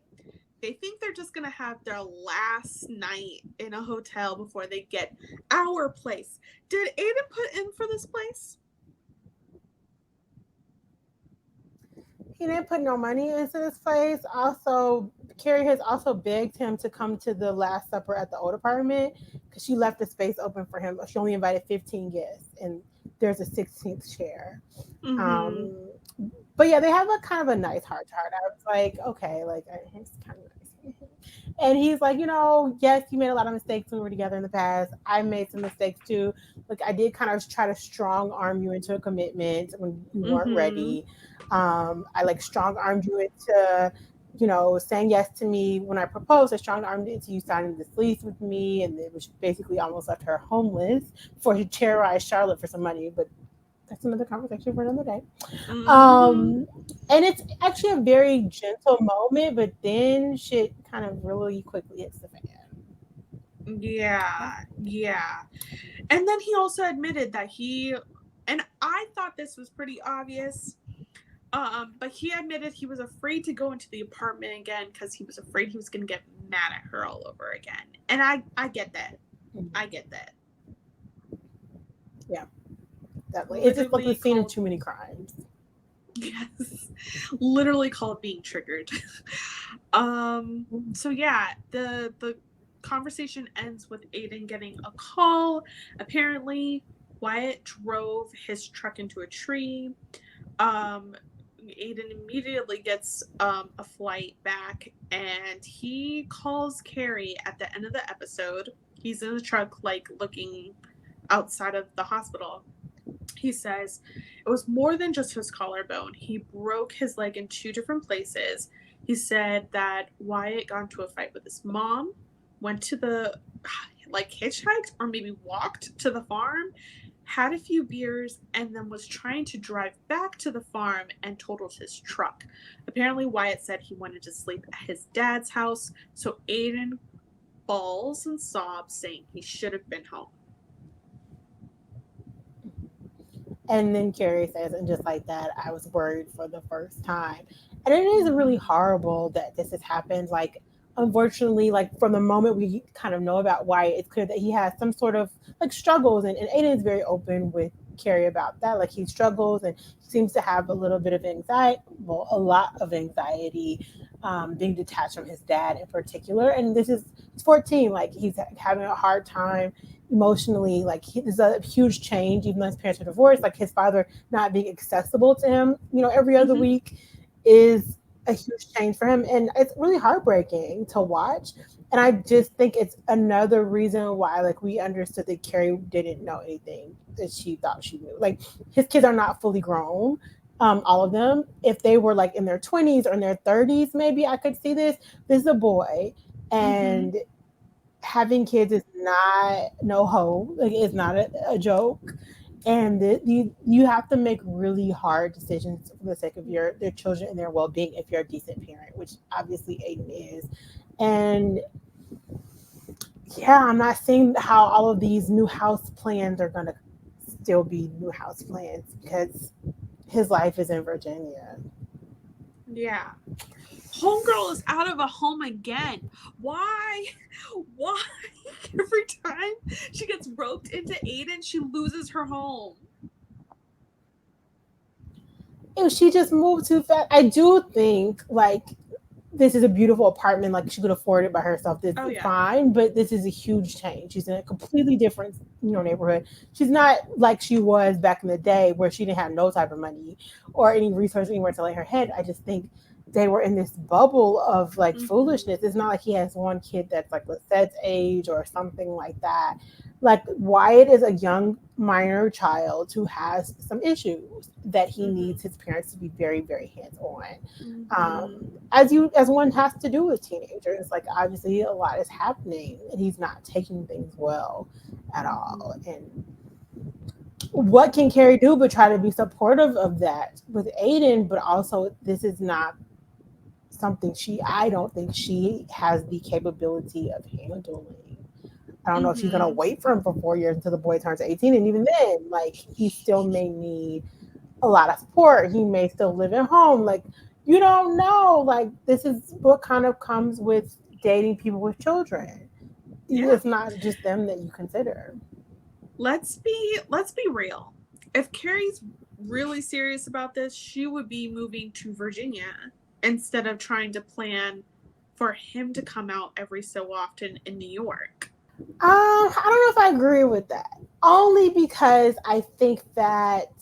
S1: They think they're just gonna have their last night in a hotel before they get our place. Did Aiden put in for this place?
S2: He didn't put no money into this place. Also, Carrie has also begged him to come to the Last Supper at the old apartment because she left the space open for him. She only invited 15 guests, and there's a 16th chair. But yeah, they have a kind of a nice heart to heart. I was like, okay, like it's kind of nice. And he's like, yes, you made a lot of mistakes when we were together in the past. I made some mistakes too. Like I did kind of try to strong arm you into a commitment when you weren't ready. I like strong armed you into, saying yes to me when I proposed. I strong armed into you signing this lease with me, and it was basically almost left her homeless before she terrorized Charlotte for some money. But that's another conversation for another day. And it's actually a very gentle moment, but then shit kind of really quickly hits the fan.
S1: Yeah. And then he also admitted that and I thought this was pretty obvious, but he admitted he was afraid to go into the apartment again because he was afraid he was going to get mad at her all over again. And I get that. I get that.
S2: Yeah. It's just like the scene of too many crimes.
S1: Yes. Literally called being triggered. So yeah, the conversation ends with Aiden getting a call. Apparently, Wyatt drove his truck into a tree. Aiden immediately gets a flight back, and he calls Carrie at the end of the episode. He's in the truck, like, looking outside of the hospital. He says it was more than just his collarbone. He broke his leg in 2 different places. He said that Wyatt got into a fight with his mom, went to the, like, hitchhiked or maybe walked to the farm, had a few beers, and then was trying to drive back to the farm and totaled his truck. Apparently, Wyatt said he wanted to sleep at his dad's house, so Aiden bawls and sobs, saying he should have been home.
S2: And then Carrie says, and just like that, I was worried for the first time. And it is really horrible that this has happened. Like, unfortunately, like from the moment we kind of know about Wyatt, it's clear that he has some sort of like struggles. And Aiden is very open with Carrie about that. Like he struggles and seems to have a little bit of anxiety, well, a lot of anxiety, being detached from his dad in particular. And he's 14, like he's having a hard time emotionally. Like there's a huge change, even though his parents are divorced. Like his father not being accessible to him, every other week is a huge change for him, and it's really heartbreaking to watch. And I just think it's another reason why, like, we understood that Carrie didn't know anything that she thought she knew. Like his kids are not fully grown, all of them. If they were like in their 20s or in their 30s, maybe I could see this. This is a boy, and having kids is not no ho. Like it's not a joke. And you have to make really hard decisions for the sake of their children and their well-being if you're a decent parent, which obviously Aiden is. And yeah, I'm not seeing how all of these new house plans are going to still be new house plans because his life is in Virginia.
S1: Yeah. Homegirl is out of a home again. Why? Every time she gets roped into Aiden, she loses her home.
S2: If she just moved too fast, I do think like this is a beautiful apartment. Like she could afford it by herself. This is fine, but this is a huge change. She's in a completely different, neighborhood. She's not like she was back in the day where she didn't have no type of money or any resources anywhere to lay her head. I just think they were in this bubble of like
S1: Mhm.
S2: foolishness. It's not like he has one kid that's like Lisette's age or something like that. Like Wyatt is a young minor child who has some issues that he needs his parents to be very, very hands on.
S1: Mhm.
S2: As one has to do with teenagers. Like obviously a lot is happening and he's not taking things well at all. And what can Carrie do but try to be supportive of that with Aiden? But also, this is not something I don't think she has the capability of handling. I don't know if she's gonna
S1: Mhm.
S2: wait for him for 4 years until the boy turns 18, and even then, like he still may need a lot of support. He may still live at home. Like you don't know. Like this is what kind of comes with dating people with children.
S1: Yeah.
S2: It's not just them that you consider.
S1: Let's be real. If Carrie's really serious about this, she would be moving to Virginia instead of trying to plan for him to come out every so often in New York.
S2: I don't know if I agree with that. Only because I think that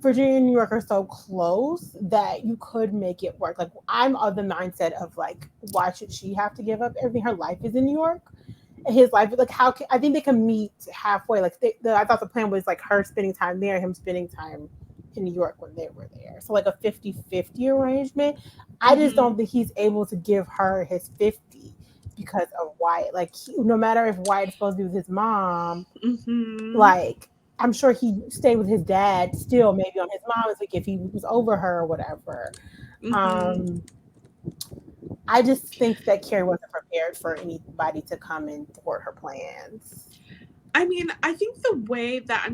S2: Virginia and New York are so close that you could make it work. Like I'm of the mindset of like, why should she have to give up everything? Her life is in New York. And his life, like I think they can meet halfway. Like I thought the plan was like her spending time there, him spending time in New York when they were there. So like a 50-50 arrangement. I just
S1: Mm-hmm.
S2: don't think he's able to give her his 50 because of Wyatt. Like no matter if Wyatt's supposed to be with his mom,
S1: Mm-hmm.
S2: like I'm sure he stayed with his dad still, maybe on his mom's, like if he was over her or whatever.
S1: Mm-hmm.
S2: Um, I just think that Carrie wasn't prepared for anybody to come and thwart her plans.
S1: I mean, I think the way that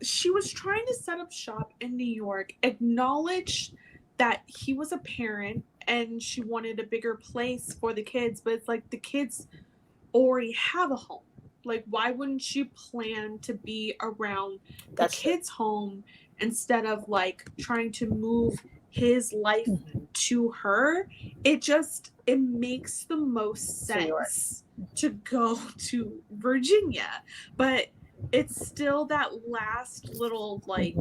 S1: she was trying to set up shop in New York, acknowledged that he was a parent and she wanted a bigger place for the kids, but it's like the kids already have a home. Like, why wouldn't you plan to be around the
S2: That's true.
S1: kids' home instead of like trying to move his life to her? It makes the most
S2: To New York.
S1: sense to go to Virginia, but it's still that last little like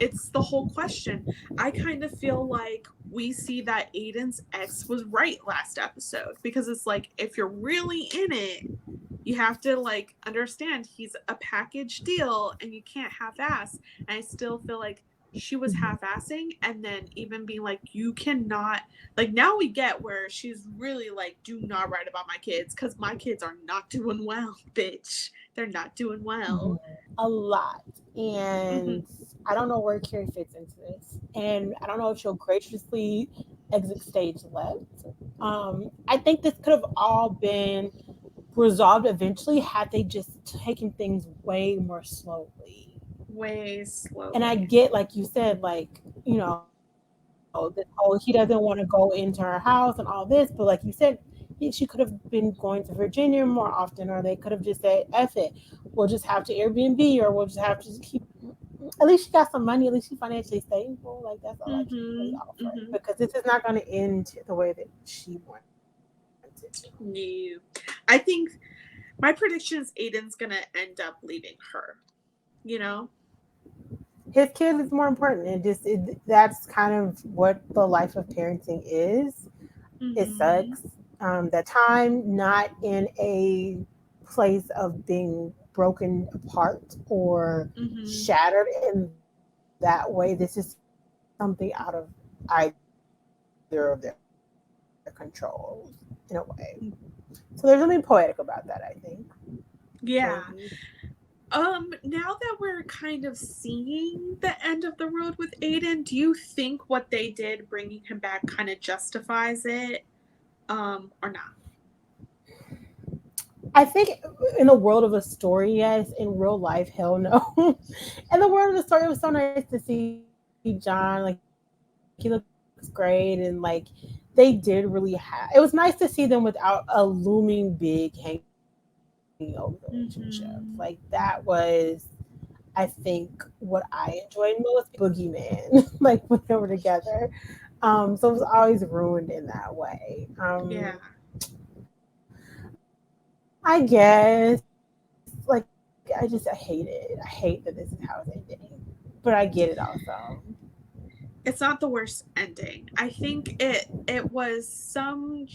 S1: it's the whole question. I kind of feel like we see that Aiden's ex was right last episode because it's like if you're really in it, you have to like understand he's a package deal and you can't half-ass. And I still feel like she was half-assing and then even being like you cannot, like now we get where she's really like do not write about my kids because my kids are not doing well, bitch. They're not doing well.
S2: A lot.
S1: Mm-hmm.
S2: And I don't know where Carrie fits into this. And I don't know if she'll graciously exit stage left. I think this could have all been resolved eventually had they just taken things way more slowly.
S1: Way
S2: And I
S1: slowly.
S2: get, like you said, like, this whole he doesn't want to go into her house and all this, but like you said, she could have been going to Virginia more often, or they could have just said, F it, we'll just have to Airbnb, or we'll just have to keep. At least she got some money. At least she's financially stable. Like that's all I can really
S1: Mm-hmm.
S2: offer
S1: Mm-hmm.
S2: because this is not going to end the way that she wanted it to.
S1: No. I think my prediction is Aiden's gonna end up leaving her. You know?
S2: His kid is more important, and that's kind of what the life of parenting is. It
S1: Mm-hmm.
S2: sucks. That time not in a place of being broken apart or
S1: Mm-hmm.
S2: shattered in that way. This is something out of either of their controls in a way. So there's something poetic about that, I think. Maybe.
S1: Yeah. Now that we're kind of seeing the end of the road with Aiden, do you think what they did bringing him back kind of justifies it? Or not?
S2: I think in the world of a story, yes. In real life, hell no. In the world of the story, it was so nice to see John. Like he looks great, and like they did really have. It was nice to see them without a looming big hanging over the relationship. Like that was, I think, what I enjoyed most. People like boogeyman, like when they were together. So it was always ruined in that way.
S1: Yeah.
S2: I guess like I hate it. I hate that this is how it's ending, but I get it also.
S1: it's not the worst ending. I think it was some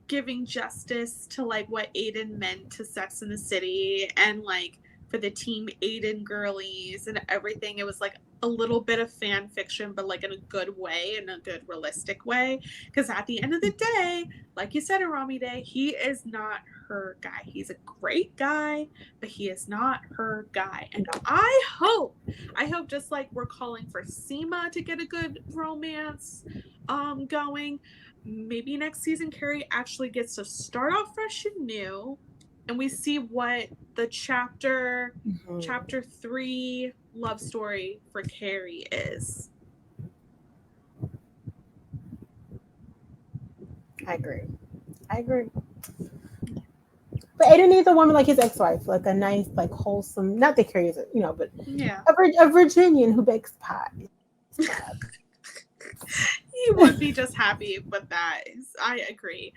S1: giving justice to like what Aiden meant to Sex in the City and like for the Team Aiden girlies and everything. It was like a little bit of fan fiction, but like in a good way, in a good realistic way. Because at the end of the day, like you said, Aramide, he is not her guy. He's a great guy, but he is not her guy. And I hope just like we're calling for Seema to get a good romance going, maybe next season Carrie actually gets to start off fresh and new, and we see what the chapter 3 love story for Carrie is.
S2: I agree. But Aiden needs a woman like his ex-wife, like a nice, like wholesome. Not that Carrie is, but
S1: Yeah,
S2: a Virginian who bakes pies.
S1: he would be just happy with that. I agree.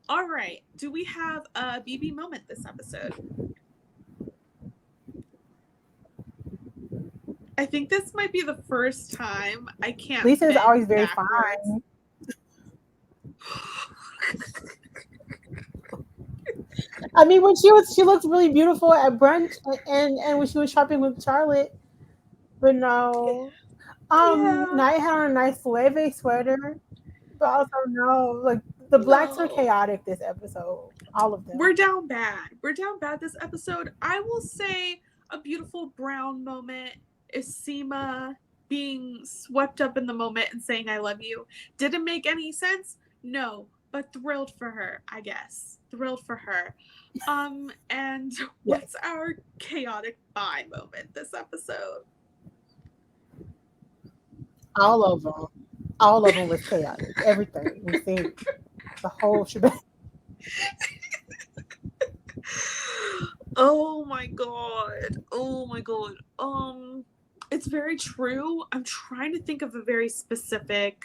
S1: All right, do we have a BB moment this episode? I think this might be the first time I can't.
S2: Lisa's always very fine. I mean, when she looked really beautiful at brunch, and when she was shopping with Charlotte. But no, Nya had on a nice suave sweater, but also no, like the blacks are chaotic this episode. All of them.
S1: We're down bad. This episode. I will say a beautiful brown moment is Seema being swept up in the moment and saying I love you. Didn't make any sense? No, but thrilled for her, I guess. Thrilled for her. And what's our chaotic bye moment this episode?
S2: All of them was chaotic. Everything we see, the whole shebang.
S1: Oh my god. It's very true. I'm trying to think of a very specific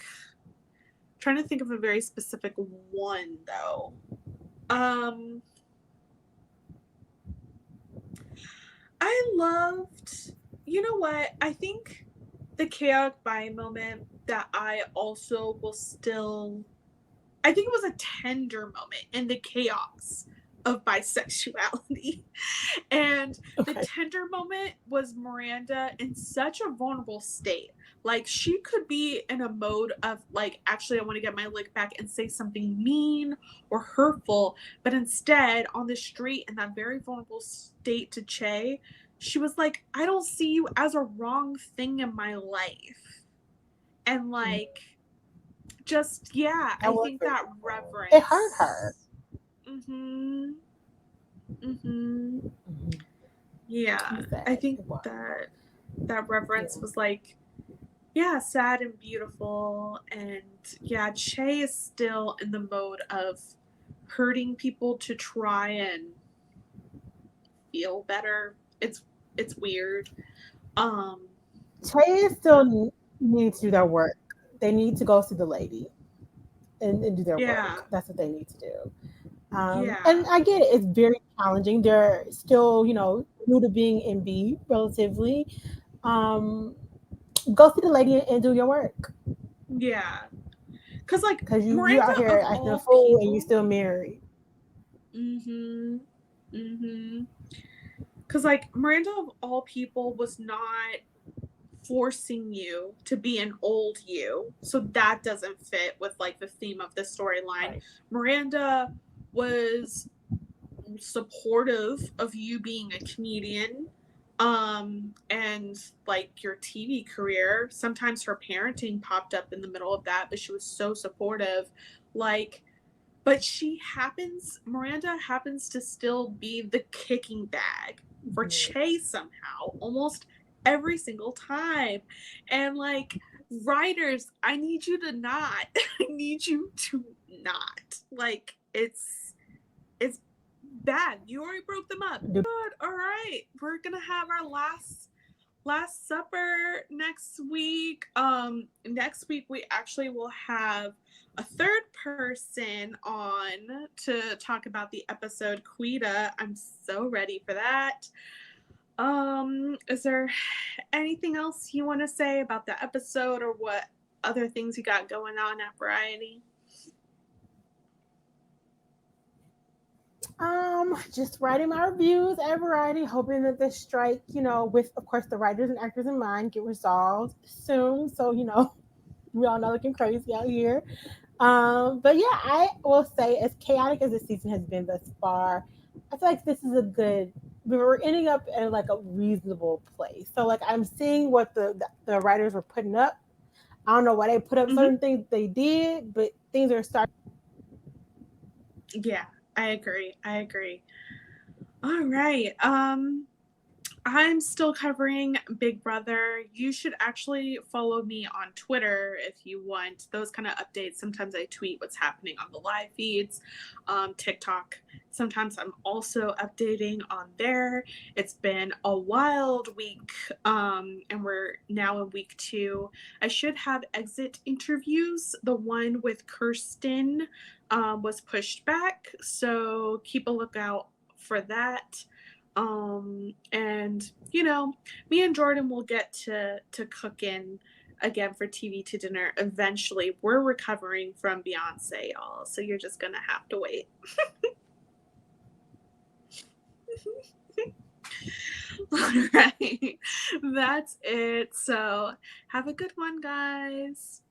S1: one though. I loved, you know what? I think the chaotic bye moment that I also will still, I think it was a tender moment in the chaos of bisexuality. And the tender moment was Miranda in such a vulnerable state. Like she could be in a mode of like, actually I want to get my lick back and say something mean or hurtful, but instead on the street in that very vulnerable state to Che, she was like, I don't see you as a wrong thing in my life. And like just I think that reverence,
S2: it hurt her.
S1: Yeah, I think that reverence was like, sad and beautiful. And Che is still in the mode of hurting people to try and feel better. It's weird.
S2: Che still needs to do their work. They need to go see the lady and do their work. That's what they need to do. And I get it. It's very challenging. They're still, new to being in B relatively. Go see the lady and do your work.
S1: Yeah. Because
S2: you out here acting a fool and you still married.
S1: Because like Miranda of all people was not forcing you to be an old you, so that doesn't fit with like the theme of the storyline. Right. Miranda was supportive of you being a comedian and like your TV career. Sometimes her parenting popped up in the middle of that, but she was so supportive. Like, but Miranda happens to still be the kicking bag for Che somehow, almost every single time. And like, writers, I need you to not. Like, it's bad. You already broke them up. Good. All right, we're gonna have our last supper next week. Next week we actually will have a third person on to talk about the episode Quita. I'm so ready for that. Is there anything else you want to say about the episode or what other things you got going on at Variety?
S2: Just writing my reviews at Variety, hoping that this strike, with of course the writers and actors in mind, get resolved soon. So, we all not looking crazy out here. But yeah, I will say, as chaotic as the season has been thus far, I feel like this is a good. We're ending up in like a reasonable place. So like I'm seeing what the writers were putting up. I don't know why they put up
S1: Mm-hmm.
S2: certain things they did, but things are starting.
S1: Yeah, I agree. All right. I'm still covering Big Brother. You should actually follow me on Twitter if you want those kind of updates. Sometimes I tweet what's happening on the live feeds, TikTok. Sometimes I'm also updating on there. It's been a wild week, and we're now in week 2. I should have exit interviews. The one with Kirsten was pushed back, so keep a lookout for that. And me and Jordan will get to cooking again for TV to dinner eventually. We're recovering from Beyonce, y'all, so you're just gonna have to wait. All right, that's it. So have a good one, guys.